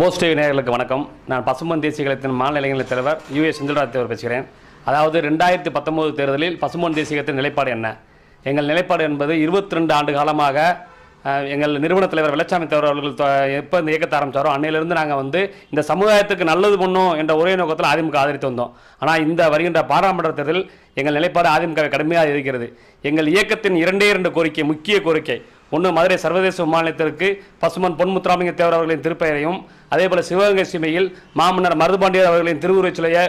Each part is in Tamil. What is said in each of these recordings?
போஸ் டிவி நேயர்களுக்கு வணக்கம். நான் பசும்பொன் தேசிய கழகத்தின் மாநில இளைஞர் தலைவர் யுஎஸ் செந்தில்ராஜ் தேவர் பேசுகிறேன். அதாவது 2019 தேர்தலில் பசும்பொன் தேசிய கழகத்தின் நிலைப்பாடு என்ன? எங்கள் நிலைப்பாடு என்பது 22 ஆண்டு காலமாக எங்கள் நிறுவன தலைவர் வெள்ளச்சாமி தேவர் அவர்கள் எப்போ இந்த இயக்கத்தை ஆரம்பித்தாரோ அன்னையிலிருந்து நாங்கள் இந்த சமுதாயத்துக்கு நல்லது பண்ணும் என்ற ஒரே நோக்கத்தில் அதிமுக ஆதரித்து வந்தோம். ஆனால் இந்த வருகின்ற பாராளுமன்ற தேர்தலில் எங்கள் நிலைப்பாடு அதிமுக கடுமையாக இருக்கிறது. எங்கள் இயக்கத்தின் 2 கோரிக்கை, முக்கிய கோரிக்கை. ஒன்று, மதுரை சர்வதேச விமானத்திற்கு பசுமன் பொன்முத்துராமலிங்க தேவர் அவர்களின் திருப்பெயரையும், அதேபோல் சிவகங்கை சீமையில் மாமன்னர் மருதுபாண்டியர் அவர்களின் திருவுருவச் சிலையை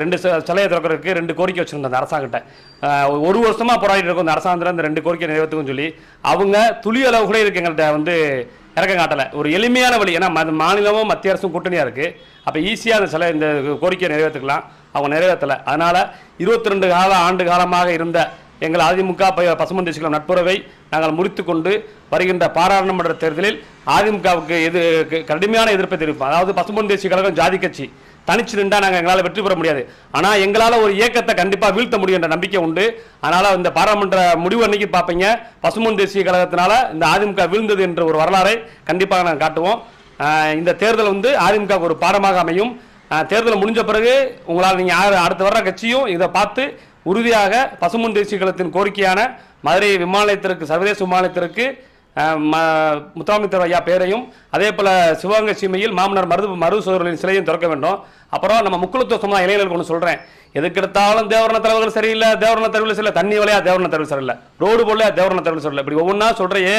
2 சிலையை திறக்கிறதுக்கு 2 கோரிக்கை வச்சுருந்தோம் அந்த அரசாங்கிட்ட. 1 வருஷமாக போராடிட்டு இருக்கோம். இந்த அரசாங்கத்தில் இந்த 2 கோரிக்கை நிறைவேற்றுக்குன்னு சொல்லி அவங்க துளி அளவு கூட இருக்கு எங்கள்கிட்ட இறக்கம் காட்டலை. ஒரு எளிமையான வழி, ஏன்னா மாநிலமும் மத்திய அரசும் கூட்டணியாக இருக்குது. அப்போ ஈஸியாக அந்த இந்த கோரிக்கையை நிறைவேற்றிக்கலாம். அவங்க நிறைவேற்றலை. அதனால் 22 ஆண்டு காலமாக இருந்த எங்கள் அதிமுக பசும்பொன் தேசிய கழகம் நட்புறவை நாங்கள் முறித்து கொண்டு வருகின்ற பாராளுமன்ற தேர்தலில் அதிமுகவுக்கு கடுமையான எதிர்ப்பை தெரிவிப்போம். அதாவது பசும்பொன் தேசிய கழகம் ஜாதி கட்சி, தனிச்சு நின்றா நாங்கள் எங்களால் வெற்றி பெற முடியாது. ஆனால் எங்களால் ஒரு இயக்கத்தை கண்டிப்பாக வீழ்த்த முடியும் என்ற நம்பிக்கை உண்டு. அதனால் இந்த பாராளுமன்ற முடிவு அன்னைக்கு பார்ப்பீங்க, பசும்பொன் தேசிய கழகத்தினால இந்த அதிமுக வீழ்ந்தது என்ற ஒரு வரலாறை கண்டிப்பாக நாங்கள் காட்டுவோம். இந்த தேர்தல் அதிமுக ஒரு பாடமாக அமையும். தேர்தல் முடிஞ்ச பிறகு உங்களால் நீங்கள் அடுத்து வர்ற கட்சியும் இதை பார்த்து உறுதியாக பசும்பொன் தேசிய கழகத்தின் கோரிக்கையான மதுரை விமான நிலையத்திற்கு, சர்வதேச விமான நிலையத்திற்கு முத்துராமலிங்க ஐயா பேரையும், அதே போல் சிவகங்கை சீமையில் மாமன்னர் மருது சோதரின் சிலையும் திறக்க வேண்டும். அப்புறம் நம்ம முக்குளத்துவ சமுதாய இளைஞர்களுக்கு ஒன்று சொல்கிறேன், எதுக்கெடுத்தாலும் தேவரண தலைவர்கள் சரியில்லை, தேவரண தலைவர்கள் சரியில்லை, தண்ணி வலையா தேவரண தலைவர் சரியில்லை, ரோடு போடலையா தேவரண தலைவர் சரியில்லை, இப்படி ஒவ்வொன்றா சொல்கிறையே.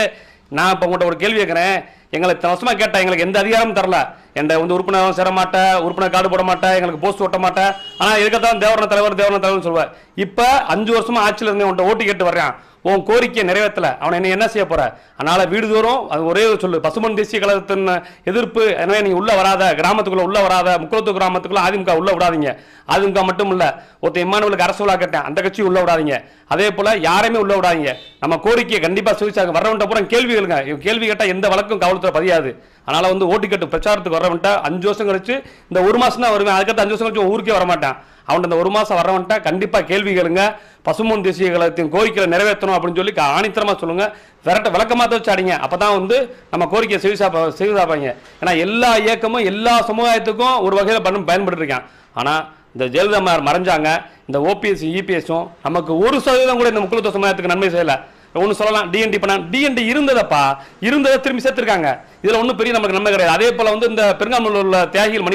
நான் இப்போ உங்கள்கிட்ட ஒரு கேள்வி கேட்குறேன். எங்களை இத்தனை வருஷமாக கேட்டேன், எங்களுக்கு எந்த அதிகாரமும் தரல. என்ற உறுப்பினர் சேர மாட்டேன், உறுப்பினர் கார்டு போட மாட்டேன், எங்களுக்கு போஸ்ட் ஓட்ட மாட்டேன். ஆனால் இதுக்கத்தான் தேவரண தலைவர்னு சொல்லுவேன். இப்போ 5 வருஷமாக ஆட்சியில் இருந்து உன்ட்ட ஓட்டு கேட்டு வர்றேன், உன் கோரிக்கையை நிறைவேற்றலை, அவனை என்ன செய்ய போற? அதனால வீடுதோறும் அது ஒரே சொல்லு, பசும்பொன் தேசிய கழகத்தின் எதிர்ப்பு. எனவே நீ உள்ள வராத, கிராமத்துக்குள்ள உள்ள வராத, முக்குளத்தூர் கிராமத்துக்குள்ள அதிமுக உள்ள விடாதீங்க. அதிமுக மட்டும் இல்ல, ஒருத்தர் இம்மானுவலுக்கு அரசு விழா கேட்டேன், அந்த கட்சி உள்ள விடாதீங்க. அதே போல யாரையுமே உள்ள விடாதீங்க. நம்ம கோரிக்கையை கண்டிப்பா சுவிச்சாங்க. வரவன்ட்ட பூரா கேள்வி கேளுங்க. கேள்வி கேட்டா எந்த வழக்கும் காவல்துறை பதியாது. அதனால ஓட்டு கேட்டு பிரச்சாரத்துக்கு வரவன்ட்ட 5 வருஷம் கழிச்சு இந்த 1 மாசம் தான் வருவேன், அதுக்கடுத்து 5 வருஷம் கழிச்சு ஊருக்கே வரமாட்டேன். அவன் இந்த 1 மாசம் வரவன்ட்ட கண்டிப்பா கேள்வி கேளுங்க. பசும்பொன் தேசிய கழகத்தின் கோரிக்கையை நிறைவேற்றணும் அப்படின்னு சொல்லி ஆணித்தரமா சொல்லுங்க. விளக்கமாத்த வச்சு அடிங்க. அப்பதான் நம்ம கோரிக்கையை செய்தாப்பாங்க. ஏன்னா எல்லா இயக்கமும் எல்லா சமுதாயத்துக்கும் ஒரு வகையில் பயன்பட்டு இருக்கான். ஆனா இந்த ஜெயலலிதா மறைஞ்சாங்க, இந்த ஓபிஎஸ் இபிஎஸும் நமக்கு 1% கூட இந்த முக்குளத்துவ சமுதாயத்துக்கு நன்மை செய்யல. ஒன்று சொல்லலாம், டிஎன்டி பண்ண டிஎன்டி இருந்ததப்பா, இருந்ததை திரும்பி சேர்த்திருக்காங்க. இதுல ஒன்றும் பெரிய நமக்கு நன்மை கிடையாது. அதே போல இந்த பெருங்காமூரில் உள்ள தியாகிகள்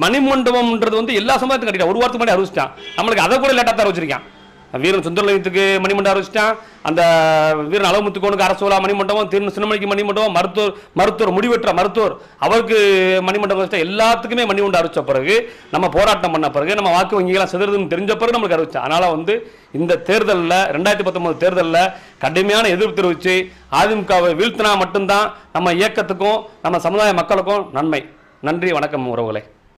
மணிமண்டபம்ன்றது எல்லா சமுதாயத்துக்கும் கட்டிட்டா 1 வாரத்துக்கு முன்னாடி அறிவிச்சிட்டான். நம்மளுக்கு அதை கூட லேட்டாக தான் வச்சிருக்கான். வீரன் சுந்தரலிங்கத்துக்கு மணிமண்டபம் அறிவிச்சிட்டான், அந்த வீரன் அளவுமுத்துக்கோனுக்கு அரசு விழா மணிமண்டபம், சின்னமணிக்கு மணிமண்டபம், மருத்துவர் முடிவெற்ற மருத்துவர் அவருக்கு மணிமண்டபம் வச்சா, எல்லாத்துக்குமே மணிமண்டபம் அறிவிச்ச பிறகு, நம்ம போராட்டம் பண்ண பிறகு, நம்ம வாக்கு வங்கிகளாம் சிதறதுன்னு தெரிஞ்ச பிறகு நம்மளுக்கு அறிவிச்சா. அதனால இந்த தேர்தலில் 2019 தேர்தலில் கடுமையான எதிர்ப்பு தெரிவித்து அதிமுகவை வீழ்த்தினா மட்டும்தான் நம்ம இயக்கத்துக்கும் நம்ம சமுதாய மக்களுக்கும் நன்மை. நன்றி, வணக்கம் உறவுகளே.